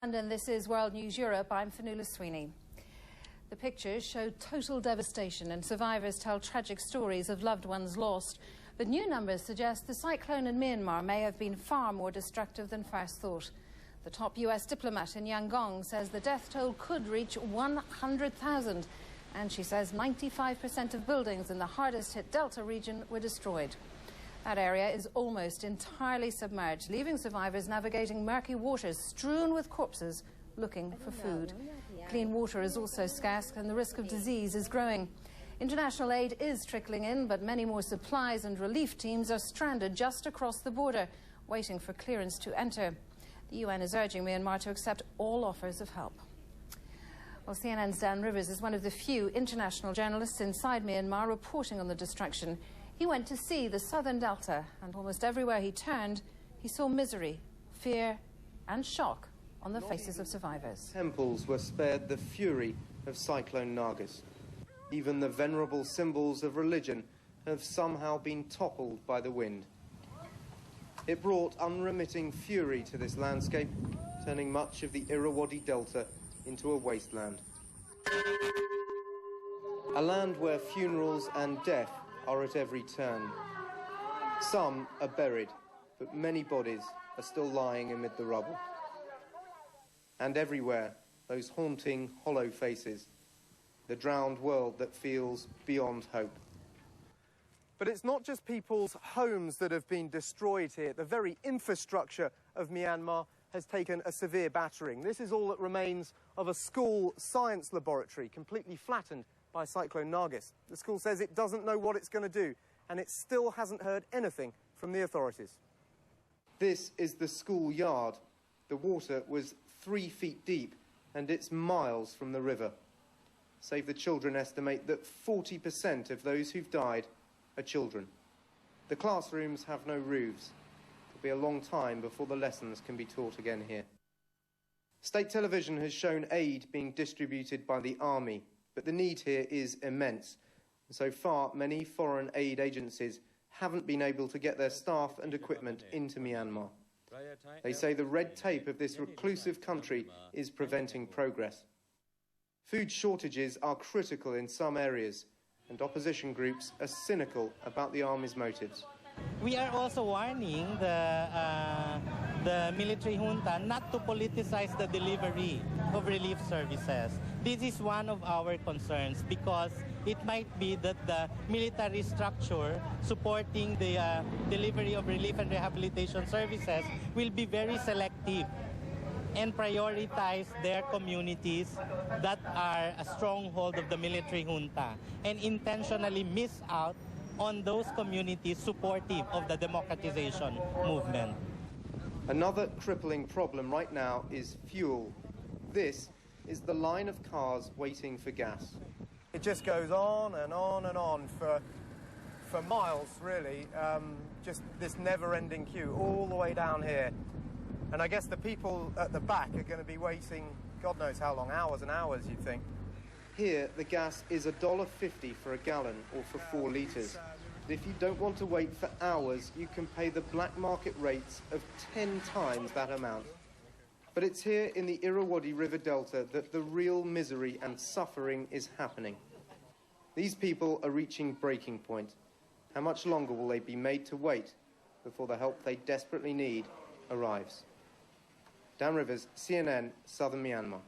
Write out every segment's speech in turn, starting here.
And this is World News Europe. I'm Fanula Sweeney. The pictures show total devastation and survivors tell tragic stories of loved ones lost. But new numbers suggest the cyclone in Myanmar may have been far more destructive than first thought. The top US diplomat in Yangon says the death toll could reach 100,000. And she says 95% of buildings in the hardest hit Delta region were destroyed. That area is almost entirely submerged, leaving survivors navigating murky waters strewn with corpses looking for food. Clean water is also scarce and the risk of disease is growing. International aid is trickling in, but many more supplies and relief teams are stranded just across the border, waiting for clearance to enter. The UN is urging Myanmar to accept all offers of help. Well, CNN's Dan Rivers is one of the few international journalists inside Myanmar reporting on the destruction. He went to see the southern delta, and almost everywhere he turned, he saw misery, fear and shock on the faces of survivors. Temples were spared the fury of Cyclone Nargis. Even the venerable symbols of religion have somehow been toppled by the wind. It brought unremitting fury to this landscape, turning much of the Irrawaddy Delta into a wasteland. A land where funerals and death are at every turn. Some are buried, but many bodies are still lying amid the rubble. And everywhere, those haunting, hollow faces, the drowned world that feels beyond hope. But it's not just people's homes that have been destroyed here. The very infrastructure of Myanmar has taken a severe battering. This is all that remains of a school science laboratory, completely flattened by Cyclone Nargis. The school says it doesn't know what it's going to do, and it still hasn't heard anything from the authorities. This is the school yard. The water was 3 feet deep, and it's miles from the river. Save the Children estimate that 40% of those who've died are children. The classrooms have no roofs. It'll be a long time before the lessons can be taught again here. State television has shown aid being distributed by the army, but the need here is immense. And so far, many foreign aid agencies haven't been able to get their staff and equipment into Myanmar. They say the red tape of this reclusive country is preventing progress. Food shortages are critical in some areas, and opposition groups are cynical about the army's motives. We are also warning the military junta not to politicize the delivery of relief services. This is one of our concerns because it might be that the military structure supporting the delivery of relief and rehabilitation services will be very selective and prioritize their communities that are a stronghold of the military junta and intentionally miss out on those communities supportive of the democratization movement. Another crippling problem right now is fuel. This is the line of cars waiting for gas. It just goes on and on and on for miles, really. Just this never-ending queue all the way down here. And I guess the people at the back are going to be waiting God knows how long, hours and hours, you'd think. Here, the gas is $1.50 for a gallon, or for 4 litres. But if you don't want to wait for hours, you can pay the black market rates of 10 times that amount. But it's here in the Irrawaddy River Delta that the real misery and suffering is happening. These people are reaching breaking point. How much longer will they be made to wait before the help they desperately need arrives? Dan Rivers, CNN, Southern Myanmar.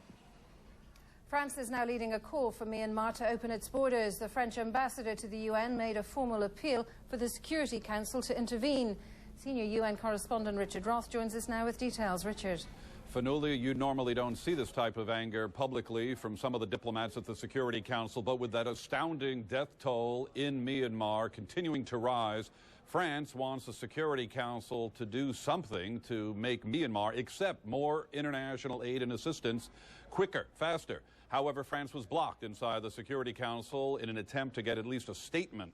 France is now leading a call for Myanmar to open its borders. The French ambassador to the UN made a formal appeal for the Security Council to intervene. Senior UN correspondent Richard Roth joins us now with details. Richard. Fanula, you normally don't see this type of anger publicly from some of the diplomats at the Security Council, but with that astounding death toll in Myanmar continuing to rise, France wants the Security Council to do something to make Myanmar accept more international aid and assistance quicker, faster. However, France was blocked inside the Security Council in an attempt to get at least a statement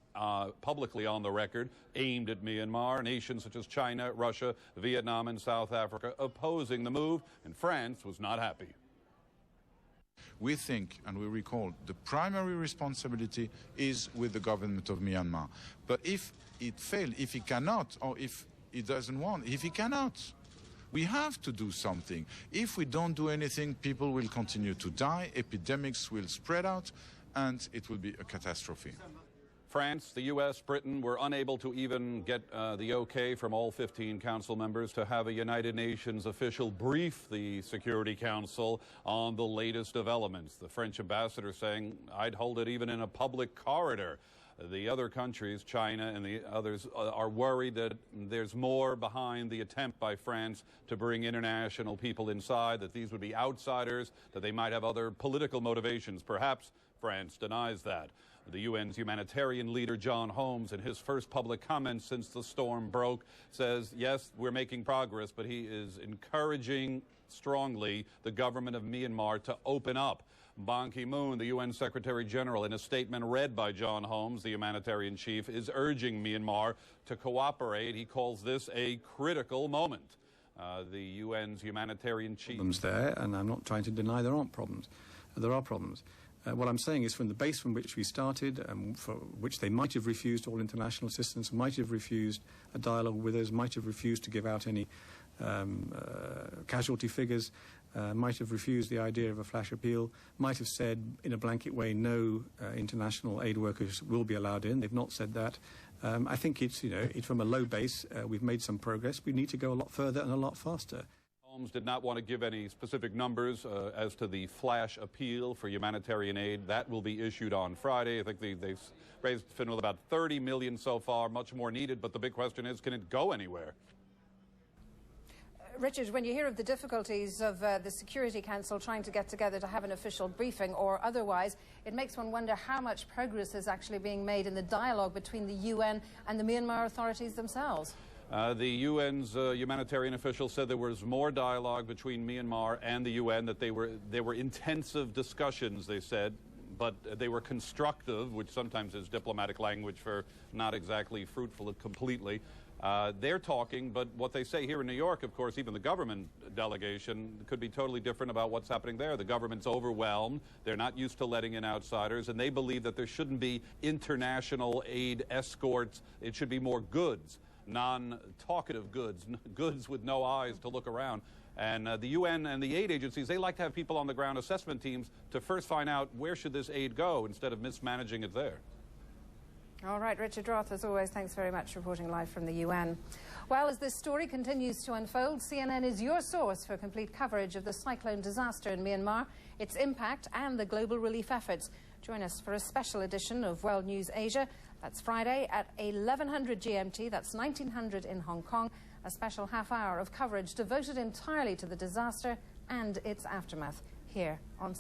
publicly on the record aimed at Myanmar. Nations such as China, Russia, Vietnam, and South Africa opposing the move, and France was not happy. We think, and we recall, the primary responsibility is with the government of Myanmar. But if it fails, if it cannot, or if it doesn't want, if it cannot, We have to do something. If we don't do anything, people will continue to die, epidemics will spread out, and it will be a catastrophe. France, the U.S., Britain were unable to even get the okay from all 15 council members to have a United Nations official brief the Security Council on the latest developments. The French ambassador saying, I'd hold it even in a public corridor. The other countries, China and the others, are worried that there's more behind the attempt by France to bring international people inside, that these would be outsiders, that they might have other political motivations. Perhaps France denies that. The UN's humanitarian leader, John Holmes, in his first public comments since the storm broke, says, yes, we're making progress, but he is encouraging strongly the government of Myanmar to open up. Ban Ki-moon, the UN Secretary General, in a statement read by John Holmes, the humanitarian chief, is urging Myanmar to cooperate. He calls this a critical moment. The UN's humanitarian chief... Problems there, and I'm not trying to deny there aren't problems. There are problems. What I'm saying is from the base from which we started, for which they might have refused all international assistance, might have refused a dialogue with us, might have refused to give out any casualty figures, might have refused the idea of a flash appeal, might have said in a blanket way no international aid workers will be allowed in. They've not said that. I think it's from a low base. We've made some progress. We need to go a lot further and a lot faster. Holmes did not want to give any specific numbers as to the flash appeal for humanitarian aid. That will be issued on Friday. I think they've raised about 30 million so far, much more needed, but the big question is, can it go anywhere? Richard, when you hear of the difficulties of the Security Council trying to get together to have an official briefing or otherwise, it makes one wonder how much progress is actually being made in the dialogue between the UN and the Myanmar authorities themselves. The UN's humanitarian official said there was more dialogue between Myanmar and the UN, that there were intensive discussions, they said, but they were constructive, which sometimes is diplomatic language for not exactly fruitful completely. They're talking, but what they say here in New York, of course, even the government delegation could be totally different about what's happening there. The government's overwhelmed. They're not used to letting in outsiders, and they believe that there shouldn't be international aid escorts. It should be more goods. Non-talkative goods, goods with no eyes to look around. And the UN and the aid agencies, they like to have people on the ground assessment teams to first find out where should this aid go instead of mismanaging it there. All right, Richard Roth, as always, thanks very much for reporting live from the UN. Well, as this story continues to unfold, CNN is your source for complete coverage of the cyclone disaster in Myanmar, its impact and the global relief efforts. Join us for a special edition of World News Asia. That's Friday at 1100 GMT, that's 1900 in Hong Kong, a special half hour of coverage devoted entirely to the disaster and its aftermath here on